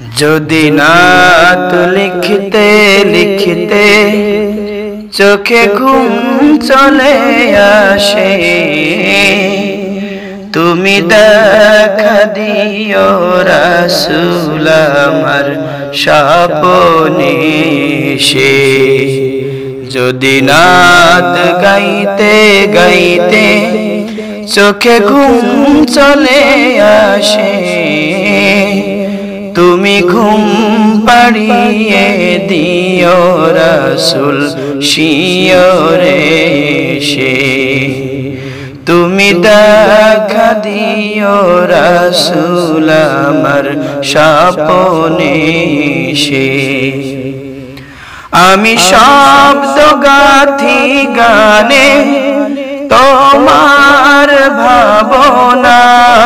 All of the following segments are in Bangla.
যদি নাত লিখতে লিখতে চোখে ঘুম চলে আসে, তুমি দেখা দিও রাসূল আমার স্বপ্নে এসে। যদি নাত গাইতে গাইতে চোখে ঘুম চলে আসে, তুমি ঘুম পাড়িয়ে দিও রাসূল শিয়রে এসে। তুমি দেখা দিও রাসূল আমার স্বপ্নে এসে। আমি শব্দ গাথি গানে তোমার ভাবনায়,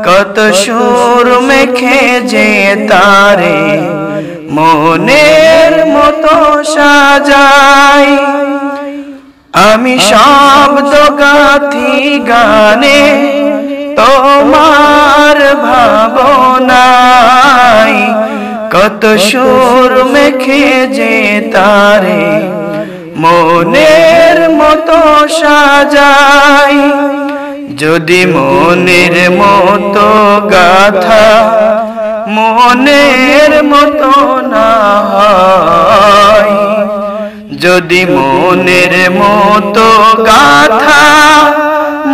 কত সুর মেখে যে তারে মনের মতো সাজাই। আমি শব্দ গাথি গানে তোমার ভাবনায়, কত সুর মেখে যে তারে মনের মতো সাজাই। যদি মনের মতো গাথা মনের মতো না হয়, যদি মনের মতো গাথা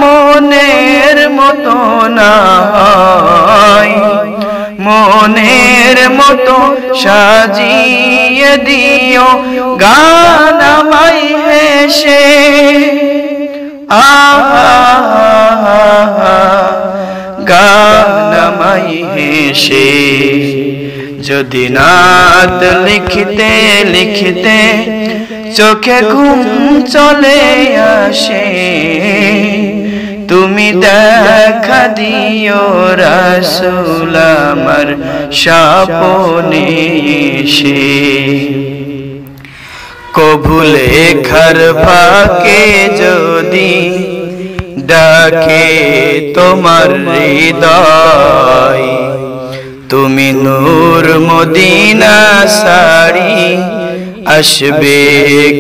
মনের মতো না হয়, মনের মতো সাজিয়ে দিও গান আমায় হেসে। গান আমায় হেসে। যদি নাত লিখতে লিখতে চোখে ঘুম চলে আসে, তুমি দেখা দিও রাসূল আমার স্বপ্নে এসে। কভু লেখার ফাঁকে যদি ডাকে তোমার হৃদয়, তুমি নূর মদিনা সারি আসবে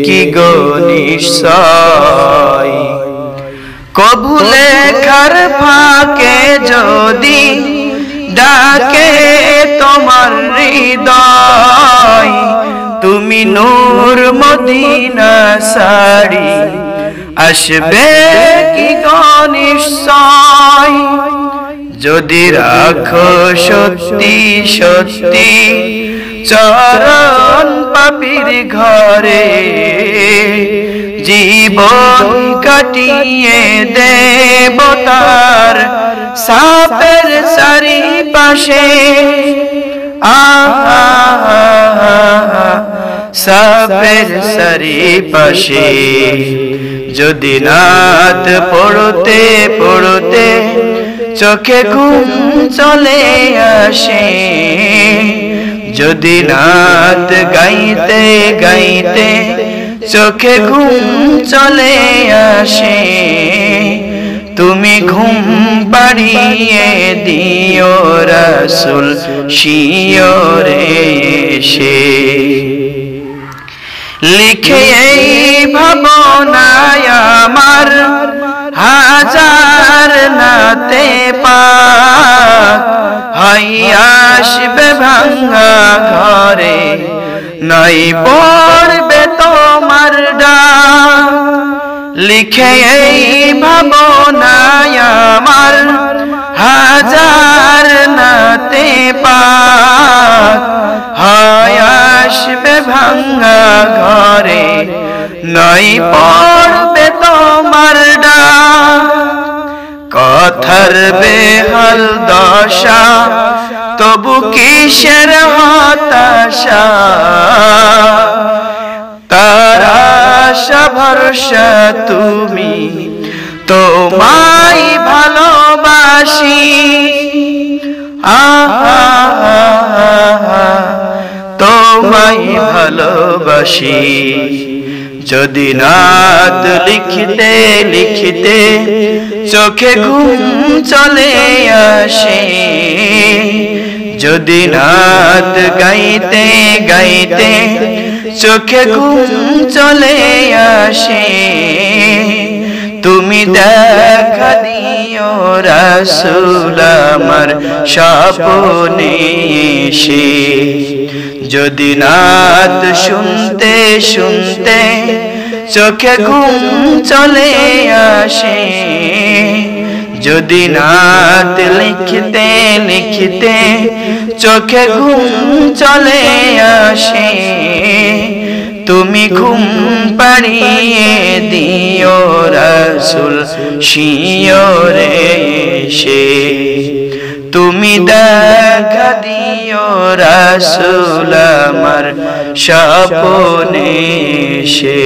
কি গো নিশ্চয়। কভু লেখার ফাঁকে যদি ডাকে তোমার হৃদয়, তুমি নূর মদিনা সারি আসবে কি গো নিশ্চয়। যদি রাখো সত্যি সত্যি চরণ পাপীর ঘরে, জীবন কাটিয়ে দেব তার সাপের চারিপাশে। সাপের চারিপাশে। যদি নাত পড়তে পড়তে চোখে ঘুম চলে আসে, যদি নাত গাইতে গাইতে চোখে ঘুম চলে আসে, তুমি ঘুম পাড়িয়ে দিও রাসূল শিয়রে এসে। লিখে এই ভাবনায় আমার হাজার নাতে পাক, হয় আসবে ভাঙা ঘরে নাই পড়বে তোমার ডাক। লিখে এই ভাবনায় আমার হাজার নাতে পাক, হয় আসবে ভাঙা ঘরে নাই পড়বে তোমার ডাক। কথার বেহাল দশা তবু কিসের হতাশা, তার আশা ভরসা তুমি তোমায় ভালোবাসি। তোমায় ভালোবাসি। যদি নাত লিখতে লিখতে চোখে ঘুম চলে আসে, যদি নাত গাইতে গাইতে চোখে ঘুম চলে আসে, তুমি দেখা দিও রাসূল আমার স্বপ্নে এসে। যদি নাত শুনতে শুনতে চোখে ঘুম চলে আসে, যদি নাত লিখতে লিখতে চোখে ঘুম চলে আসে, তুমি ঘুম পাড়িয়ে দিও রাসূল শিয়রে এসে। তুমি দেখা দিও রাসূল আমার স্বপ্নে এসে।